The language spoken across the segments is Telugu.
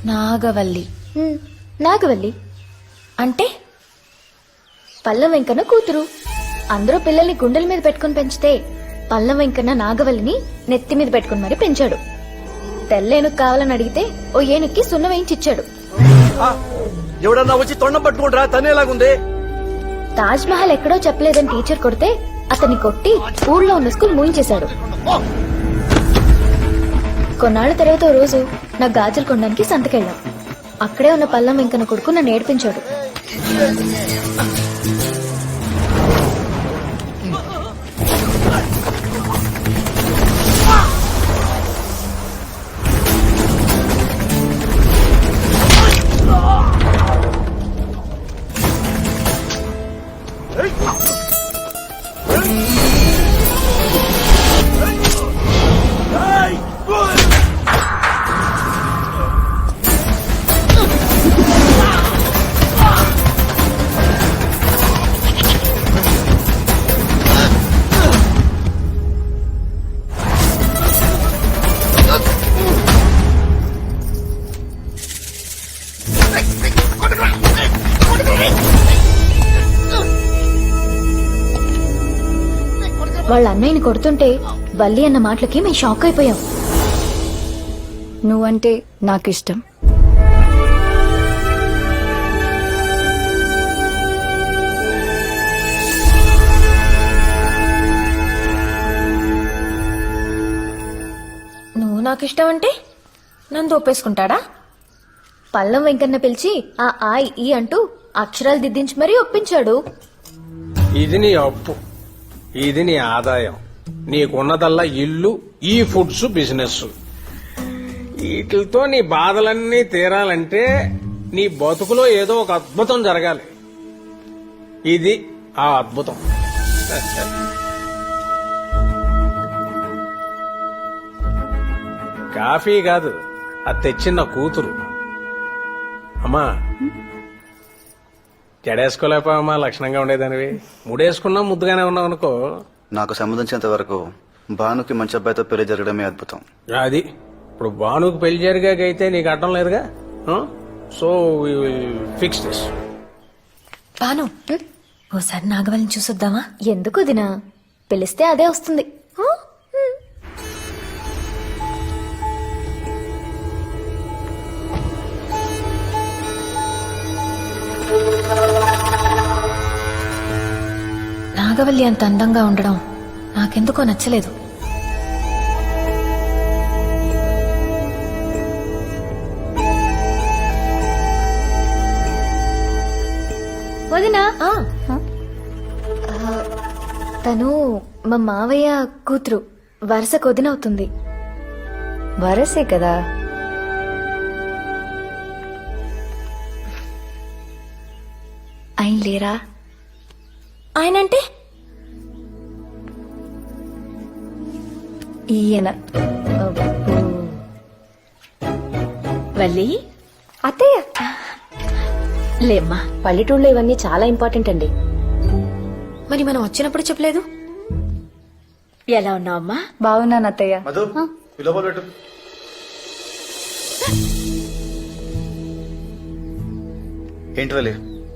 నాగవల్లి నాగవల్లి అంటే పల్లం వెంకన్న కూతురు. అందరూ పిల్లల్ని గుండెల మీద పెట్టుకుని పెంచితే పల్లం వెంకన్న నాగవల్లిని నెత్తి మీద పెట్టుకుని మరీ పెంచాడు. తెల్లేనుగు కావాలని అడిగితే ఓ ఏనుక్కి సున్నం వేయించిచ్చాడు. ఎవడన్నా వచ్చి తొండం పట్టుకుంటారా తనేలాగుంది. తాజ్ మహల్ ఎక్కడో చెప్పలేదని టీచర్ కొడితే అతన్ని కొట్టి ఊళ్ళో ఉన్న స్కూల్ మూయించేశాడు. కొన్నాళ్ల తర్వాత ఓ రోజు నా గాజులు కొనడానికి సంతకెళ్ళాం. అక్కడే ఉన్న పల్లం వెంకన్న కొడుకు నన్ను ఏడిపించాడు. వాళ్ళ అన్నయ్యని కొడుతుంటే బల్లి అన్న మాటలకి మేము షాక్ అయిపోయాం. నువ్వంటే నాకిష్టం. నువ్వు నాకిష్టం అంటే నన్ను ఒప్పేసుకుంటాడా? పల్లం వెంకన్న పిలిచి ఆ ఈ అంటూ అక్షరాలు దిద్దించి మరీ ఒప్పించాడు. ఇది నీ అప్పు, ఇది నీ ఆదాయం. నీకున్నదల్లా ఇల్లు, ఈ ఫుడ్స్, బిజినెస్. వీటితో నీ బాధలన్నీ తీరాలంటే నీ బతుకులో ఏదో ఒక అద్భుతం జరగాలి. ఇది ఆ అద్భుతం. కాఫీ కాదు, అది తెచ్చిన కూతురు. అమ్మా, జడేసుకోలేపావమ్మా, లక్షణంగా ఉండేదానివి. ముడేసుకున్నా ముద్దుగానే ఉన్నావు అనుకో. నాకు సంబంధించినంత వరకు భానుకి మంచి అబ్బాయితో పెళ్లి జరగడమే అద్భుతం. అది ఇప్పుడు భానుకు పెళ్లి జరిగాకైతే నీకు అడ్డం లేదుగా. So fix this. బాను, ఓసారి నాగవల్లిని చూసొద్దామా? ఎందుకు దినా, పిలిస్తే అదే వస్తుంది. నాగవల్లి అంత అందంగా ఉండడం నాకెందుకో నచ్చలేదు. వదినా, తను మా మావయ్య కూతురు. వరుస కొదినవుతుంది. వరసే కదా. ఆయన లేరా? ఆయనంటే ఈయన. వల్లి, అత్తయ్య లేమ్మా, పల్లెటూళ్ళలో ఇవన్నీ చాలా ఇంపార్టెంట్ అండి. మరి మనం వచ్చినప్పుడు చెప్పలేదు. ఎలా ఉన్నావమ్మా? బాగున్నాను అత్తయ్య. మధు, ఈ లోపల పెట్టు. ఏంటి వల్లి,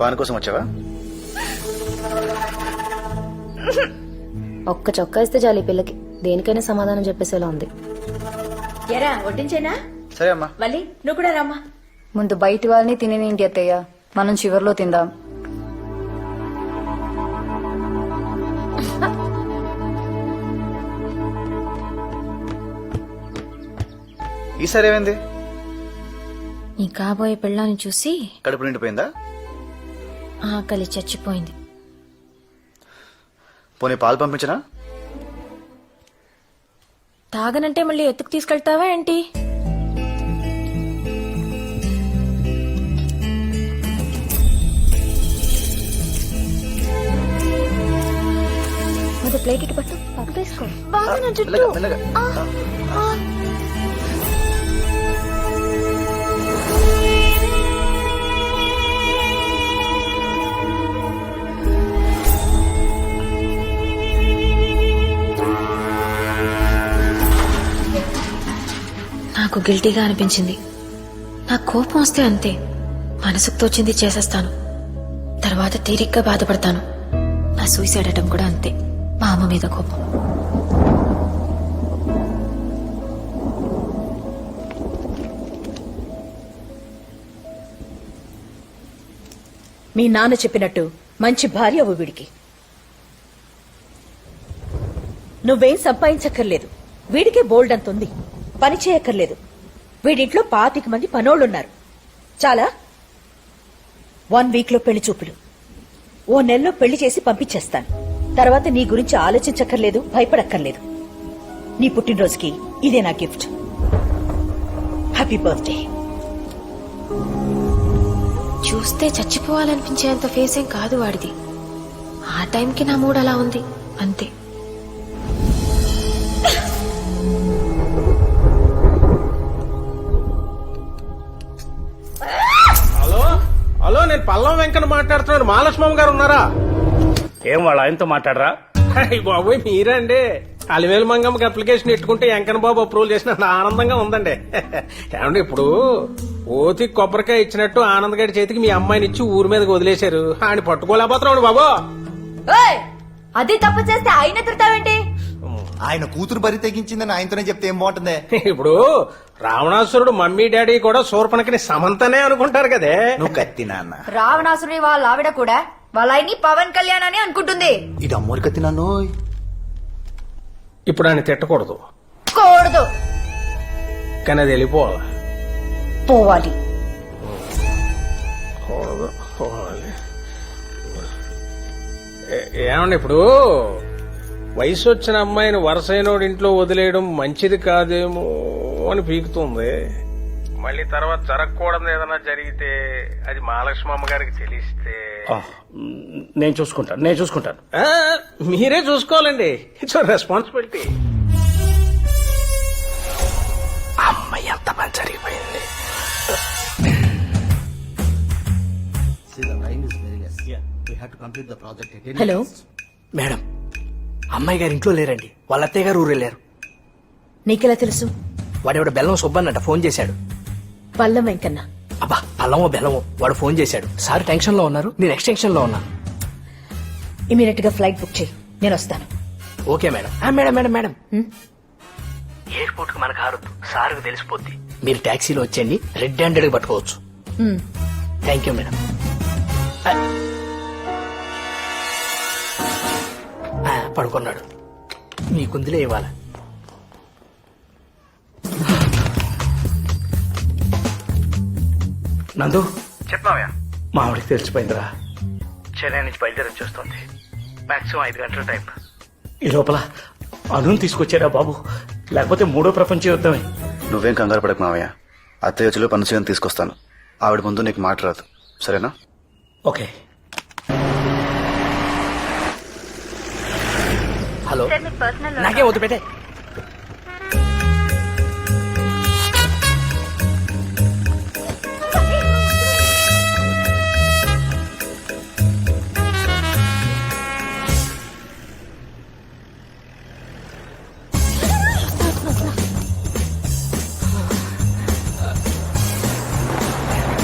భాను కోసం వచ్చావా? ఒక్క చొక్కా ఇస్తే చాలు ఈ పిల్లకి. దేనికైనా సమాధానం చెప్పేసేలా ఉంది. ఎరా, వడ్డించేనా? సరే అమ్మా. వల్లి, నువ్వు కూడా రామ్మా. ముందు బయటి వాళ్ళని తినేనేంటి అత్తయ్య, మనం చివర్లో తిందాం. ఈసారి ఏమైంది? నీ కాబోయే పెళ్ళాన్ని చూసి కడుపు నిండిపోయిందా? ఆకలి చచ్చిపోయింది. పోనీ పాలు పంపించనా? తాగనంటే మళ్ళీ ఎత్తుకు తీసుకెళ్తావా ఏంటి? మొదటి ప్లేట్ ఇటు పట్టు, పప్పు తీసుకో. మెల్లగా, మెల్లగా. నాకు గిల్టీగా అనిపించింది. నాకు కోపం వస్తే అంతే, మనసుకు తోచింది చేసేస్తాను. తర్వాత తీరిగ్గా బాధపడతాను. నా సూసైడ్ అటెంప్ట్ కూడా అంతే, మా అమ్మ మీద కోపం. మీ నాన్న చెప్పినట్టు మంచి భార్య అవ్వు వీడికి. నువ్వేం సంపాదించక్కర్లేదు, వీడికే బోల్డ్ అంత ఉంది. పని చేయక్కర్లేదు. వీడింట్లో 25 మంది పనోళ్ళున్నారు. చాలా 1 వీక్ లో పెళ్లి చూపులు, ఓ నెలలో పెళ్లి చేసి పంపించేస్తాను. తర్వాత నీ గురించి ఆలోచించక్కర్లేదు, భయపడక్కర్లేదు. నీ పుట్టినరోజుకి ఇదే నా గిఫ్ట్. Happy birthday. చూస్తే చచ్చిపోవాలనిపించేంత ఫేస్ ఏం కాదు వాడిది. ఆ టైంకి నా మూడ్ అలా ఉంది అంతే. హలో హలో, నేను పల్లం వెంకన్న మాట్లాడుతున్నాను. మహాలక్ష్మమ్మ గారు ఉన్నారా? ఏం వాళ్ళ ఆయనతో మాట్లాడరా? అయ్య బాబోయ్, మీరండి. అలివేలు మంగమ్మకి అప్లికేషన్ ఎట్టుకుంటే వెంకన్న బాబు అప్రూవల్ చేసిన ఆనందంగా ఉందండి. ఏమండి, ఇప్పుడు ఓతి కొబ్బరికాయ ఇచ్చినట్టు ఆనంద్ గారి చేతికి మీ అమ్మాయిని ఇచ్చి ఊరి మీదకి వదిలేశారు. ఆయన పట్టుకోలేకపోతున్నాడు బాబు. అది తప్పు చేస్తే ఆయన తిడతావేంటి? ఆయన కూతురు బరి తెగించిందని ఆయనతోనే చెప్తే ఏం బాగుంటుంది? ఇప్పుడు రావణాసురుడు మమ్మీ డాడీ కూడా శూర్పణఖని సమంతనే అనుకుంటారు కదే. నువ్వు కత్తి నాన్న. రావణాసురుడి వాళ్ళ ఆవిడ కూడా వాళ్ళ ఆయన్ని పవన్ కళ్యాణ్ అని అనుకుంటుంది. ఇది అమ్మోరు కత్తి నాన్నో. ఇప్పుడు ఆయన తిట్టకూడదు, కూడదు, కానీ అది వెళ్ళిపోవాలి. పోవాలి. పోవాలి. ఏమండి, ఇప్పుడు వయసు వచ్చిన అమ్మాయిని వరసైనోడి ఇంట్లో వదిలేయడం మంచిది కాదేమో అని పీకుతుంది. మళ్ళీ తర్వాత జరగకూడదు ఏదైనా జరిగితే అది మహాలక్ష్మమ్మ గారికి తెలిస్తే నేను చూసుకుంటాను. మీరే చూసుకోవాలండి. It's responsibility. అమ్మాయి ఎంత పని జరిగిపోయింది. హలో మేడం, అమ్మాయి గారు ఇంట్లో లేరండి. వాళ్ళ అత్తయ్య గారు ఊరు వెళ్ళారు. నీకెలా తెలుసు? వాడెవడ బెల్లం సుబ్బన్నట ఫోన్ చేశాడు. పల్లం వెంకన్న. అబ్బా, పల్లమో బెల్లమో వాడు ఫోన్ చేశాడు. సార్ టెన్షన్ లో ఉన్నారు, నేను ఎక్స్టెన్షన్ లో ఉన్నా. ఇమీడియట్ గా ఫ్లైట్ బుక్ చేయి, నేను వస్తాను. Okay madam. Madam madam madam airport కు మనకు హారొద్దు, సార్కు తెలిసిపోద్ది. మీరు టాక్సీలో వచ్చేయండి, రెడ్ హ్యాండెడ్ పట్టుకోవచ్చు. Thank you madam. పడుకున్నాడు. మీకుందిలే ఇవ్వాల. నందు, చెప్పావా? మా ఆవిడకి తెలిసిపోయిందిరా. చెన్నై నుంచి బయలుదేరి వచ్చేస్తుంది. మాక్సిమం 5 గంటల టైం. ఈ లోపల అనుని తీసుకొచ్చారా బాబు, లేకపోతే మూడో ప్రపంచ యుద్ధమే. నువ్వేం కంగారు పడకు మావయ్య. అత్తయ్య వచ్చి పని చేయని తీసుకొస్తాను. ఆవిడ ముందు నీకు మాట రాదు, సరేనా? ఓకే. హలో, నాకే వద్దు పెట్టే.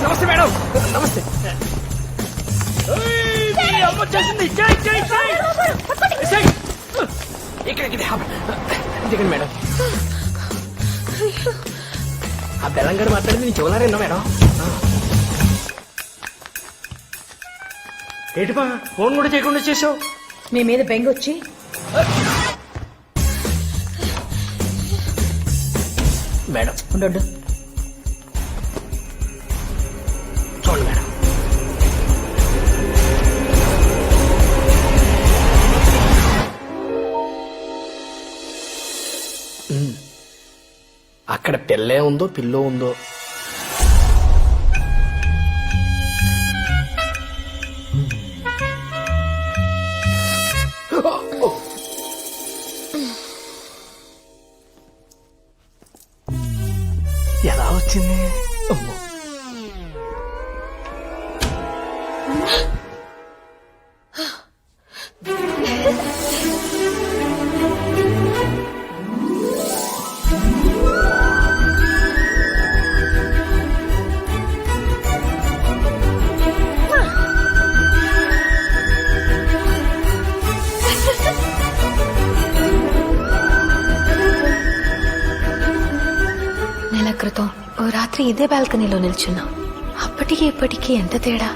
నమస్తే మేడం. నమస్తే. ఇక్కడ దిగండి మేడం. ఆ బెల్లంగాడు మాట్లాడింది నీ చెవులారేనా మేడం? ఏంటిపా ఫోన్ కూడా చేయకుండా చేసావు? నీ మీద బెంగొచ్చి మేడం ఉండు. చూడండి మేడం. అక్కడ పిల్లే ఉందో పిల్లో ఉందో. ఎలా వచ్చింది? అమ్మో, రాత్రి ఇదే బాల్కనీలో నిల్చున్నా. అప్పటికి ఇప్పటికీ ఎంత తేడా.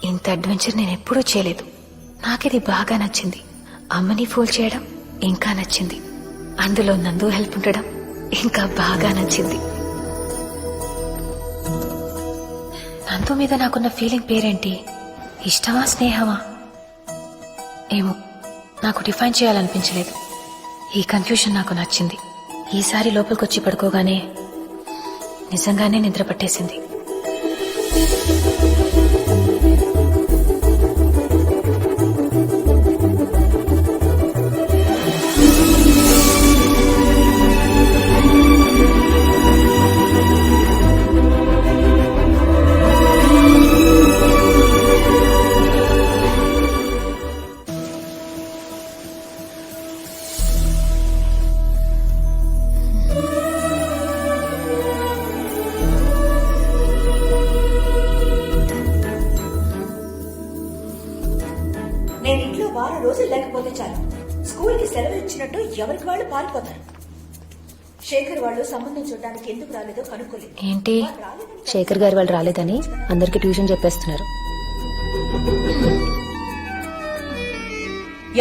ఇంత అడ్వెంచర్ నేను ఎప్పుడూ చేయలేదు. నాకిది బాగా నచ్చింది. అమ్మని ఫోన్ చేయడం ఇంకా నచ్చింది. అందులో నందు హెల్ప్ ఉండడం ఇంకా బాగా నచ్చింది. నందు మీద నాకున్న ఫీలింగ్ పేరేంటి? ఇష్టమా, స్నేహమా? ఏమో, నాకు డిఫైన్ చేయాలనిపించలేదు. ఈ కన్ఫ్యూషన్ నాకు నచ్చింది. ఈసారి లోపలికొచ్చి పడుకోగానే నిజంగానే నిద్ర పట్టేసింది. నేను ఇంట్లో వారం రోజులు లేకపోతే చాలు స్కూల్ కి సెలవు ఇచ్చినట్టు ఎవరికి వాళ్ళు పారిపోతారు. శేఖర్ వాళ్ళు సంబంధం చూడడానికి ఎందుకు రాలేదో కనుక్కోలేదు. ఏంటి, శేఖర్ గారు వాళ్ళు రాలేదని అందరికి ట్యూషన్ చెప్పేస్తున్నారు.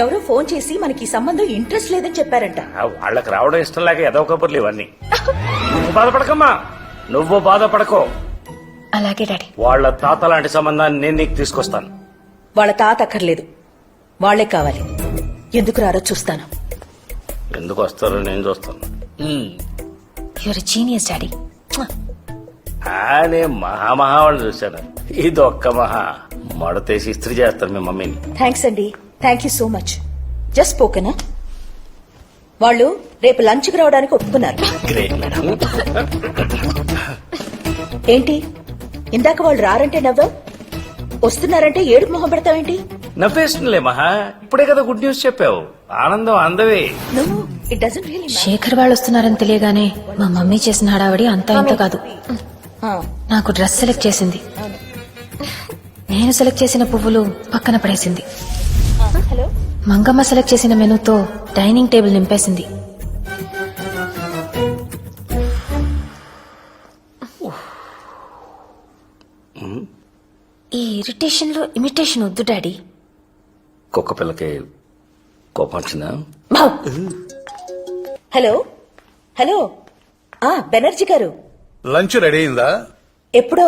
ఎవరో ఫోన్ చేసి మనకి ఈ సంబంధం ఇంట్రెస్ట్ లేదని చెప్పారంట. వాళ్ళకి రావడం ఇష్టం లేక ఏదో కబుర్లు ఇవన్నీ. నువ్వు బాధపడకమ్మా, నువ్వు బాధపడకో. అలాగే డాడీ. వాళ్ళ తాత లాంటి సంబంధాన్ని నేను నీకు తీసుకొస్తాను. వాళ్ళ తాత అక్కర్లేదు, వాళ్లే కావాలి. ఎందుకు రారో చూస్తాను. ఎందుకు వస్తారో నేను చూస్తాను. Your genius daddy. నేను మహా వాళ్ళు చూశాను. ఇది ఒక్క మహా మడతేసి ఇస్త్రీ చేస్తారు మీ మమ్మీని. థ్యాంక్స్ అండి, thank you so much. Just స్పోకెనా? వాళ్ళు రేపు లంచ్ కి రావడానికి ఒప్పుకున్నారు. Great madam. ఏంటి ఇందాక వాళ్ళు రారంటే నవ్వావు, వస్తున్నారంటే ఏడుపు మొహం పెడతావేంటి? నవ్వేస్తుందిలే మహా, ఇప్పుడే కదా గుడ్ న్యూస్ చెప్పావు. ఆనందం అందవే. నువ్వు ఇట్ డజంట్ రియల్లీ శేఖర్ వాళ్ళు వస్తున్నారని తెలియగానే మా మమ్మీ చేసిన హడావడి అంతా ఇంత కాదు. నాకు డ్రెస్ సెలెక్ట్ చేసింది. నేను సెలెక్ట్ చేసిన పువ్వులు పక్కన పడేసింది. హలో, మంగమ్మ సెలెక్ట్ చేసిన మెనూతో డైనింగ్ టేబుల్ నింపేసింది. ఈ ఇరిటేషన్ లో ఇమిటేషన్ వద్దు డాడీ. కుక్క పిల్లకి కోపం వచ్చిందా? హలో హలో, బెనర్జీ గారు. లంచ్ రెడీ అయిందా? ఎప్పుడో.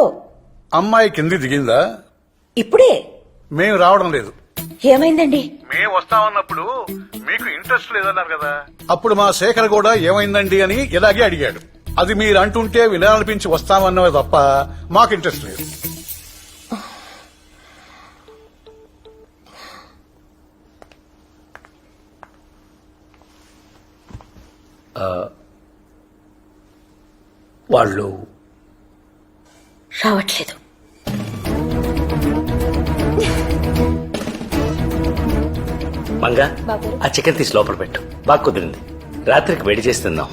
అమ్మాయి కింది దిగిందా? ఇప్పుడే. మేము రావడం లేదు. ఏమైందండి? మేము వస్తామన్నప్పుడు మీకు ఇంట్రెస్ట్ లేదన్నారు కదా. అప్పుడు మా శేఖర్ కూడా ఏమైందండి అని ఇలాగే అడిగాడు. అది మీరు అంటుంటే వినాలనిపించి వస్తామన్నవే తప్ప మాకు ఇంట్రెస్ట్ లేదు. వాళ్ళు రావట్లేదు. మంగా, ఆ చికెన్ తీసి లోపల పెట్టు. బాగా కుదిరింది. రాత్రికి వేడి చేసి తిందాం.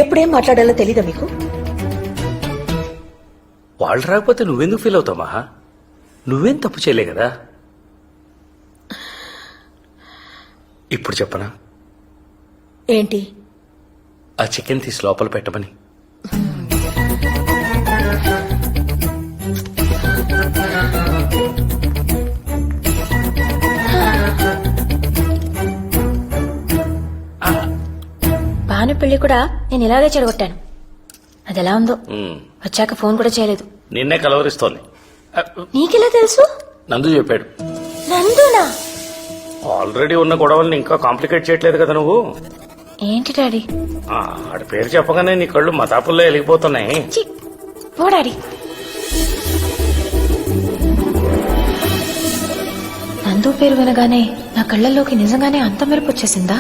ఎప్పుడేం మాట్లాడాలో తెలీదా మీకు? వాళ్ళు రాకపోతే నువ్వెందుకు ఫీల్ అవుతావు మహా? నువ్వేం తప్పు చేయలే కదా. ఇప్పుడు చెప్పనా? ఏంటి? ఆ చికెన్ తీసి లోపల పెట్టమని. భాను పెళ్లి కూడా నేను ఇలాగే చెడగొట్టాను. అది ఎలా ఉందో. వచ్చాక ఫోన్ కూడా చేయలేదు. నిన్నే కలవరిస్తోంది. నీకెలా తెలుసు? నందు చెప్పాడు. నందునా? ఆల్రెడీ ఉన్న గొడవల్ని ఇంకా కాంప్లికేట్ చేయట్లేదు కదా నువ్వు. ఏంటి డాడీ? ఆడి పేరు చెప్పగానే నీ కళ్ళు మతాపుల్లో వెలిగిపోతున్నాయి. ఓ డాడీ, నందు పేరు వినగానే నా కళ్ళల్లోకి నిజంగానే అంత మెరుపు వచ్చేసిందా?